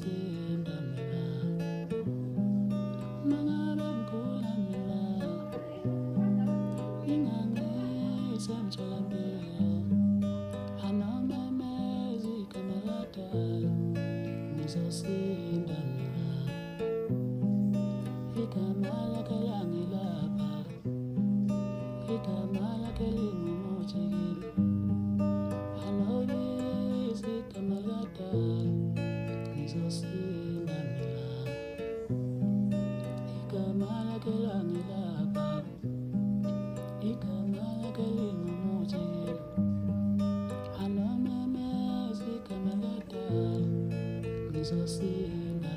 ngizosinda mina mangabe ngigula mina ngingangise emtholampilo anomemeza igama lakadala ngizosinda mina igama lakhe langilapha igama lakhe lingumuthi kimi anolizi igama lakadala ngizosinda mina igama lakhe langilapha igama lakhe lingumuthi kimi anomemeza igama lakadala ngizosinda